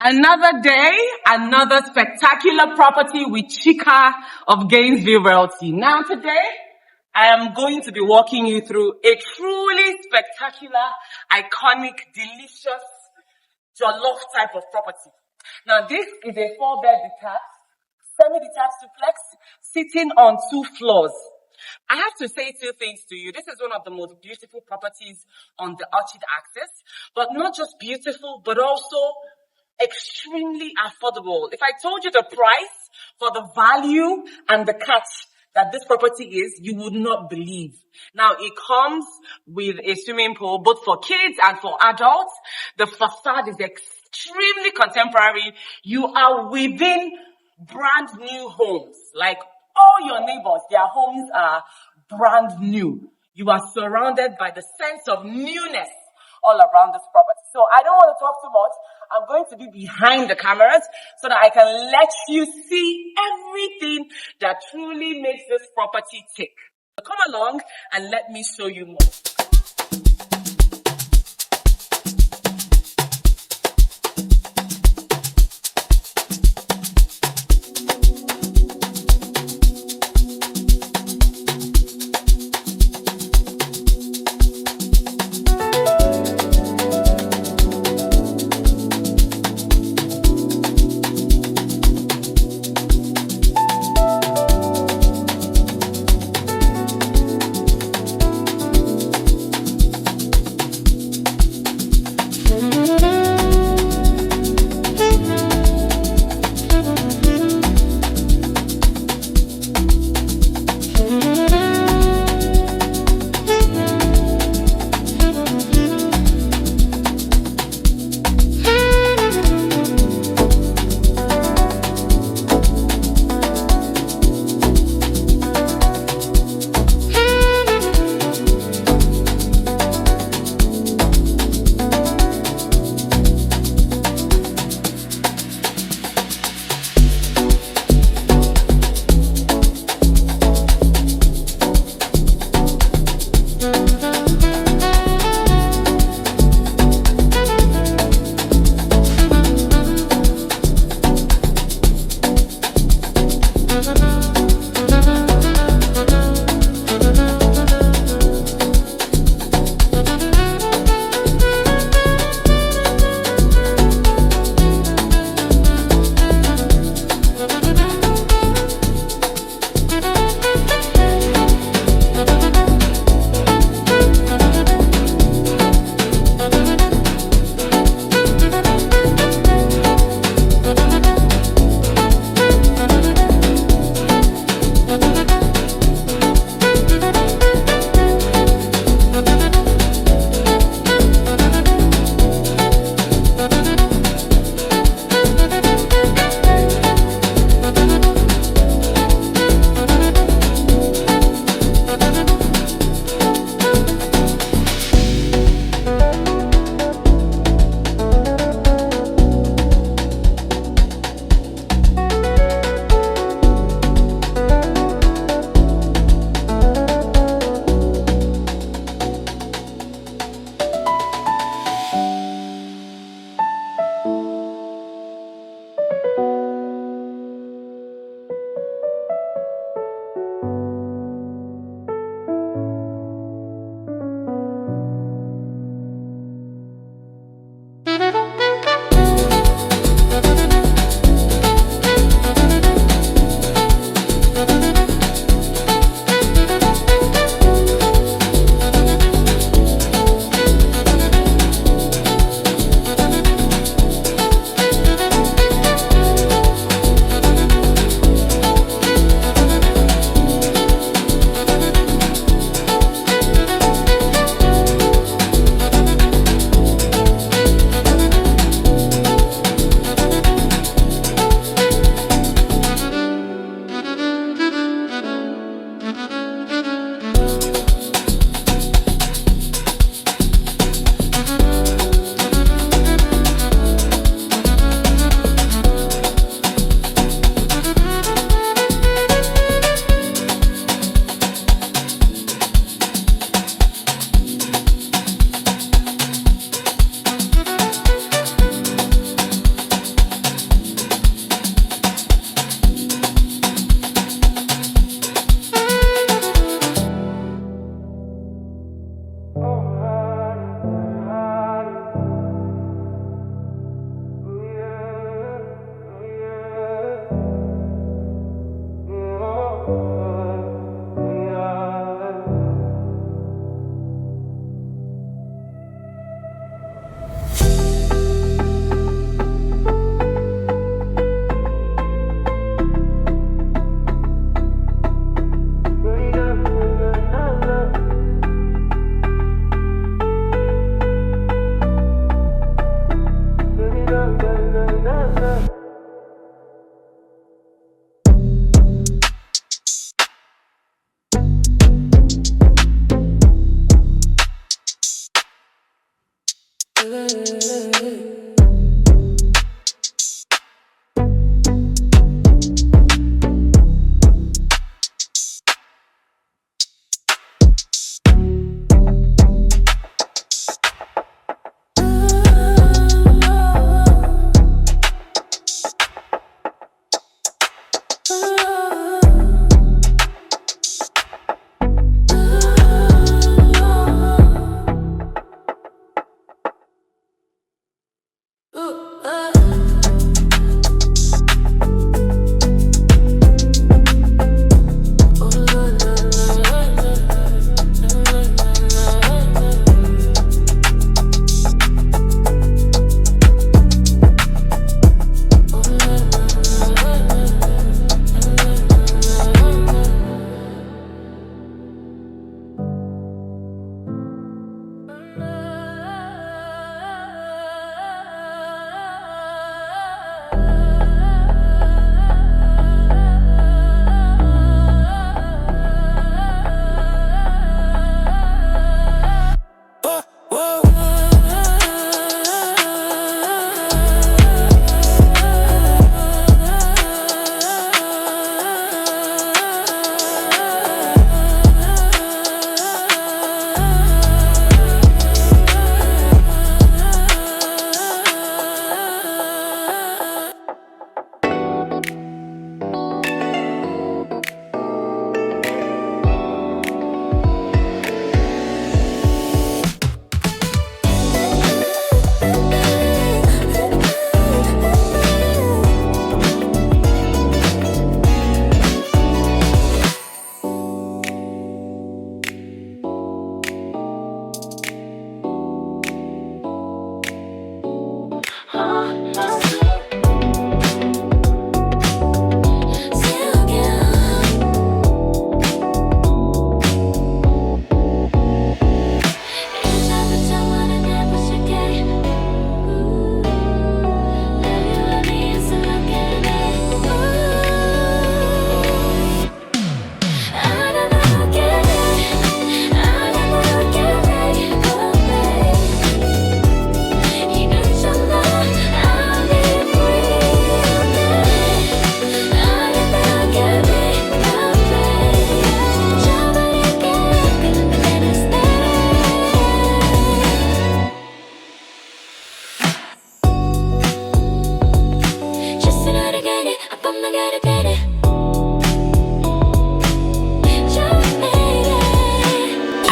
Another day, another spectacular property with Chika of Gainsville Realty. Now today, I am going to be walking you through a truly spectacular, iconic, delicious, jollof type of property. Now this is a 4-bed detached, semi-detached duplex sitting on 2 floors. I have to say 2 things to you. This is one of the most beautiful properties on the Orchid axis, but not just beautiful, but also extremely affordable. If I told you the price for the value and the catch that this property is, you would not believe. Now, it comes with a swimming pool, both for kids and for adults. The facade is extremely contemporary. You are within brand new homes. Like all your neighbors, their homes are brand new. You are surrounded by the sense of newness all around this property. So I don't want to talk too much. I'm going to be behind the cameras so that I can let you see everything that truly makes this property tick. So come along and let me show you more.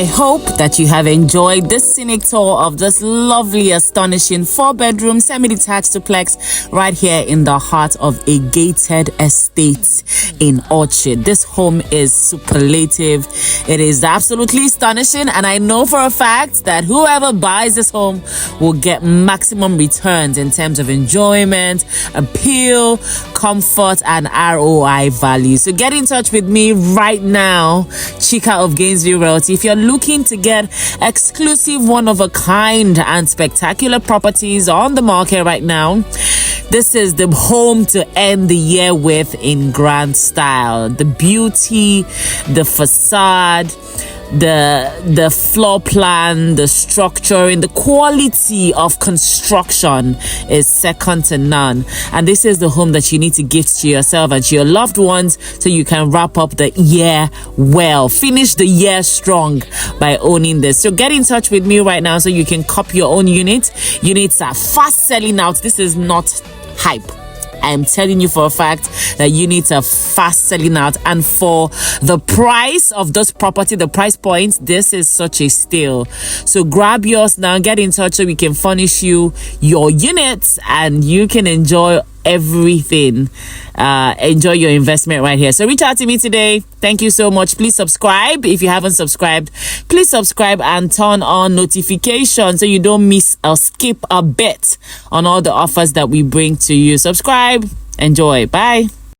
I hope that you have enjoyed this scenic tour of this lovely, astonishing 4-bedroom semi-detached duplex right here in the heart of a gated estate in Orchid. This home is superlative. It is absolutely astonishing, and I know for a fact that whoever buys this home will get maximum returns in terms of enjoyment, appeal, comfort, and ROI value. So get in touch with me right now, Chika of Gainsville Realty. If you're looking to get exclusive, one-of-a-kind and spectacular properties on the market right now, this is the home to end the year with in grand style. The beauty, the facade, the floor plan, the structure, and the quality of construction is second to none. And this is the home that you need to gift to yourself and to your loved ones so you can wrap up the year well. Finish the year strong by owning this. So get in touch with me right now so you can copy your own unit. Units are fast selling out. This is not hype. I am telling you for a fact that units are fast selling out, and for the price of this property, the price point, this is such a steal. So grab yours now, get in touch so we can furnish you your units and you can enjoy everything. Enjoy your investment right here. So reach out to me today. Thank you so much. Please subscribe. If you haven't subscribed, please subscribe and turn on notifications so you don't miss or skip a bit on all the offers that we bring to you. Subscribe. Enjoy. Bye.